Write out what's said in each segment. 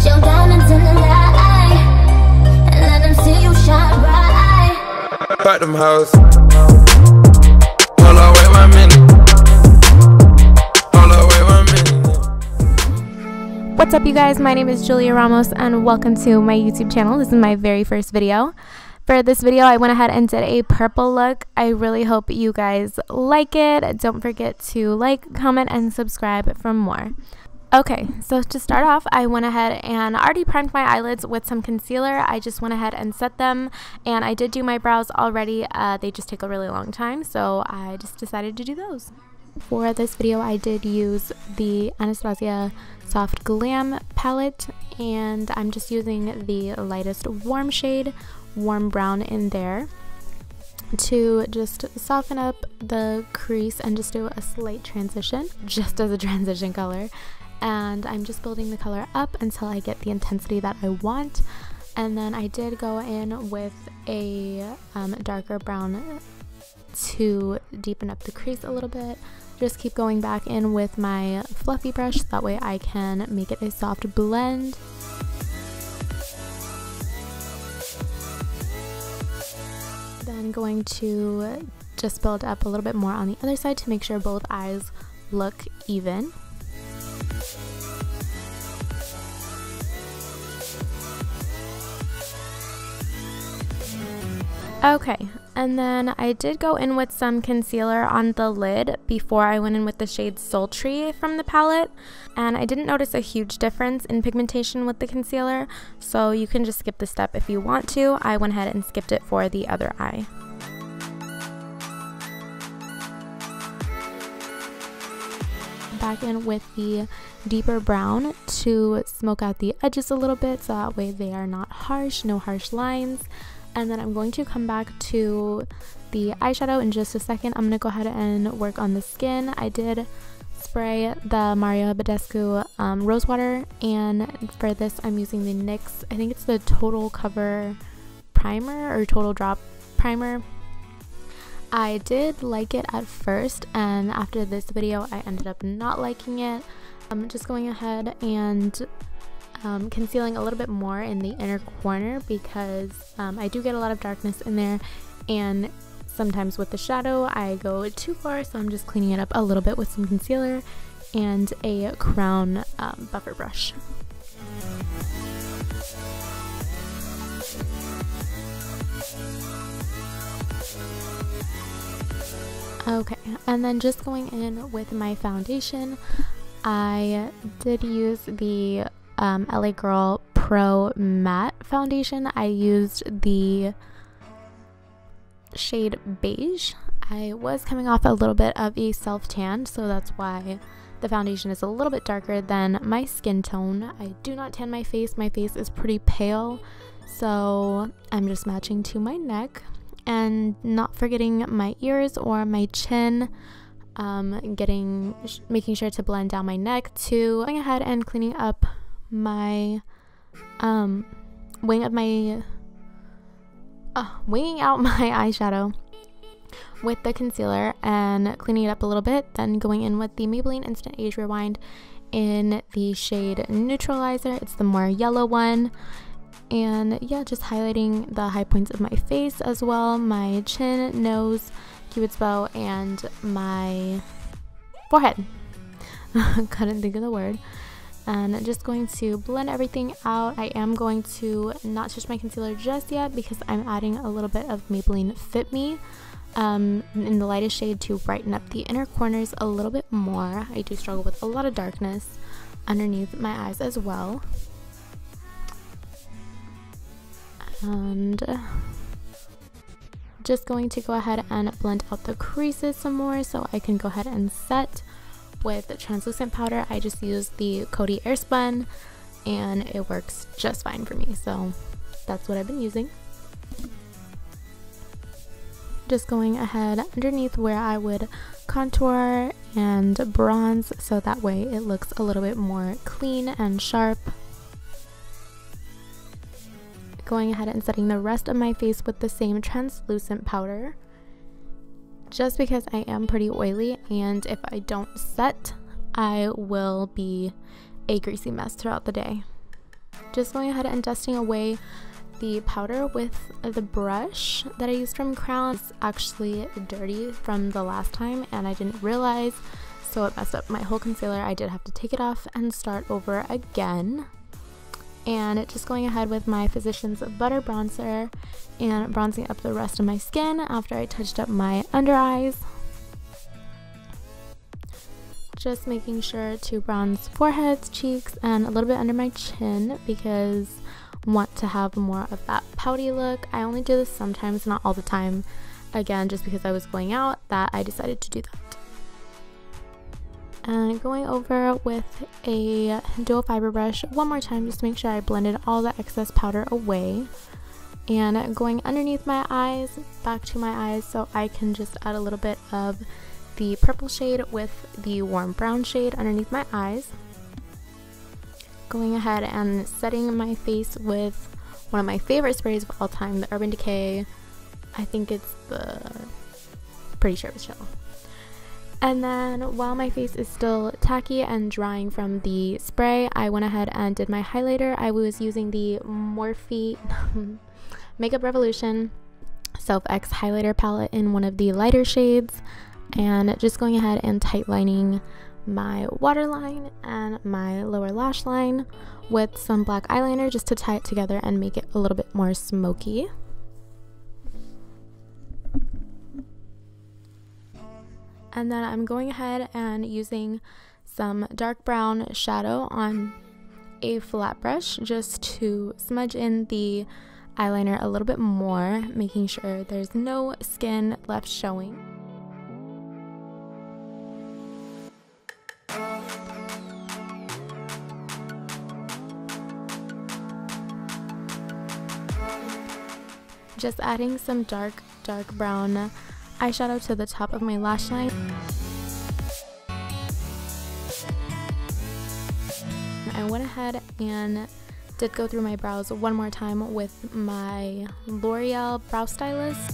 your diamonds in the light and let them see you shine bright. Fuck them hoes. Hold on, wait 1 minute. Hold on, wait 1 minute. What's up, you guys? My name is Julia Ramos and welcome to my YouTube channel. This is my very first video. For this video, I went ahead and did a purple look. I really hope you guys like it. Don't forget to like, comment, and subscribe for more. Okay, so to start off, I went ahead and already primed my eyelids with some concealer. I just went ahead and set them, and I did do my brows already. They just take a really long time, so I just decided to do those. For this video, I did use the Anastasia Soft Glam palette, and I'm just using the lightest warm shade, warm brown in there, to just soften up the crease and just do a slight transition, just as a transition color. And I'm just building the color up until I get the intensity that I want. And then I did go in with a darker brown to deepen up the crease a little bit. Just keep going back in with my fluffy brush, that way I can make it a soft blend. Then going to just build up a little bit more on the other side to make sure both eyes look even. Okay, and then I did go in with some concealer on the lid before I went in with the shade Sultry from the palette, and I didn't notice a huge difference in pigmentation with the concealer, so you can just skip the step if you want to. I went ahead and skipped it for the other eye. Back in with the deeper brown to smoke out the edges a little bit, so that way they are not harsh, no harsh lines. And then I'm going to come back to the eyeshadow in just a second. I'm going to go ahead and work on the skin. I did spray the Bedescu Rosewater, and for this I'm using the NYX, I think it's the Total Cover Primer or Total Drop Primer. I did like it at first, and after this video I ended up not liking it. I'm just going ahead and concealing a little bit more in the inner corner because I do get a lot of darkness in there, and sometimes with the shadow I go too far, so I'm just cleaning it up a little bit with some concealer and a crown buffer brush. Okay, and then just going in with my foundation, I did use the LA Girl Pro Matte Foundation. I used the shade Beige. I was coming off a little bit of a self-tan, so that's why the foundation is a little bit darker than my skin tone. I do not tan my face. My face is pretty pale, so I'm just matching to my neck. And not forgetting my ears or my chin, making sure to blend down my neck too. Going ahead and cleaning up my winging out my eyeshadow with the concealer and cleaning it up a little bit, then going in with the Maybelline Instant Age Rewind in the shade Neutralizer. It's the more yellow one, and yeah, just highlighting the high points of my face as well, my chin, nose, cupid's bow, and my forehead. Couldn't think of the word. And just going to blend everything out. I am going to not touch my concealer just yet because I'm adding a little bit of Maybelline Fit Me in the lightest shade to brighten up the inner corners a little bit more. I do struggle with a lot of darkness underneath my eyes as well. And just going to go ahead and blend out the creases some more so I can go ahead and set with translucent powder. I just used the Coty Air Spun and it works just fine for me, so that's what I've been using. Just going ahead underneath where I would contour and bronze so that way it looks a little bit more clean and sharp. Going ahead and setting the rest of my face with the same translucent powder, just because I am pretty oily, and if I don't set, I will be a greasy mess throughout the day. Just going ahead and dusting away the powder with the brush that I used from Crown. It's actually dirty from the last time and I didn't realize, so it messed up my whole concealer. I did have to take it off and start over again. And just going ahead with my Physicians Butter Bronzer and bronzing up the rest of my skin after I touched up my under eyes. Just making sure to bronze foreheads, cheeks, and a little bit under my chin because I want to have more of that pouty look. I only do this sometimes, not all the time. Again, just because I was going out that I decided to do that. And going over with a dual fiber brush one more time just to make sure I blended all the excess powder away. And going underneath my eyes, back to my eyes, so I can just add a little bit of the purple shade with the warm brown shade underneath my eyes. Going ahead and setting my face with one of my favorite sprays of all time, the Urban Decay. I think it's pretty sure it's Gel. And then while my face is still tacky and drying from the spray, I went ahead and did my highlighter. I was using the Morphe Makeup Revolution SophX highlighter palette in one of the lighter shades. And just going ahead and tight lining my waterline and my lower lash line with some black eyeliner just to tie it together and make it a little bit more smoky. And then I'm going ahead and using some dark brown shadow on a flat brush just to smudge in the eyeliner a little bit more, making sure there's no skin left showing. Just adding some dark brown eyeshadow to the top of my lash line. I went ahead and did go through my brows one more time with my L'Oreal brow stylist.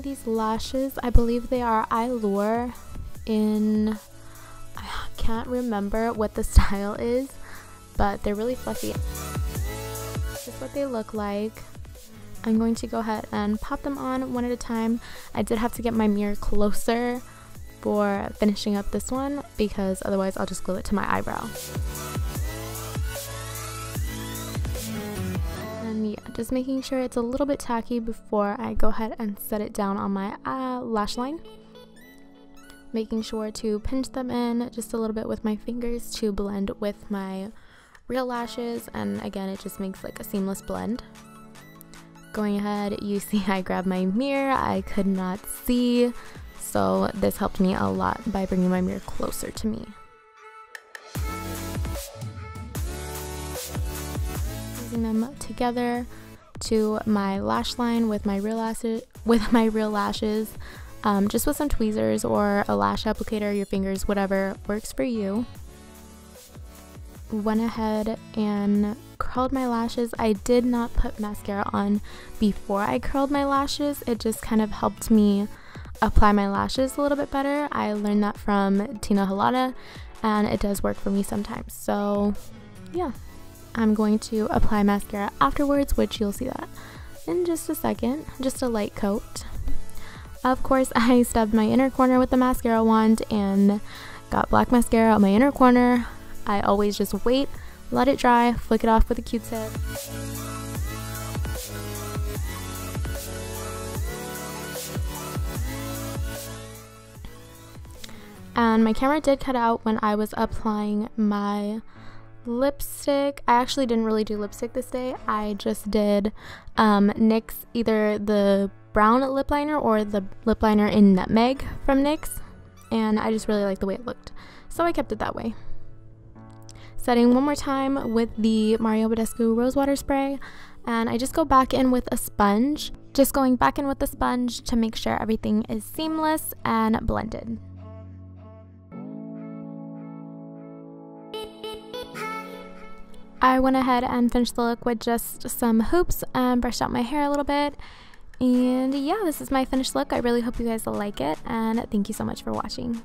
These lashes, I believe they are Eyelure in, I can't remember what the style is, but they're really fluffy. This is what they look like. I'm going to go ahead and pop them on one at a time. I did have to get my mirror closer for finishing up this one because otherwise I'll just glue it to my eyebrow. Yeah, just making sure it's a little bit tacky before I go ahead and set it down on my lash line. Making sure to pinch them in just a little bit with my fingers to blend with my real lashes, and again it just makes like a seamless blend. Going ahead, you see I grabbed my mirror, I could not see, so this helped me a lot by bringing my mirror closer to me. Them together to my lash line with my real lashes, just with some tweezers or a lash applicator, your fingers, whatever works for you. Went ahead and curled my lashes. I did not put mascara on before I curled my lashes. It just kind of helped me apply my lashes a little bit better. I learned that from Tina Halada and it does work for me sometimes. So yeah. I'm going to apply mascara afterwards, which you'll see that in just a second. Just a light coat. Of course, I stubbed my inner corner with the mascara wand and got black mascara on my inner corner. I always just wait, let it dry, flick it off with a Q-tip. And my camera did cut out when I was applying my lipstick. I actually didn't really do lipstick this day. I just did NYX, either the brown lip liner or the lip liner in Nutmeg from NYX, and I just really liked the way it looked, so I kept it that way. Setting one more time with the Mario Bedescu Rosewater spray, and I just go back in with a sponge. Just going back in with the sponge to make sure everything is seamless and blended. I went ahead and finished the look with just some hoops and brushed out my hair a little bit. And yeah, this is my finished look. I really hope you guys will like it, and thank you so much for watching.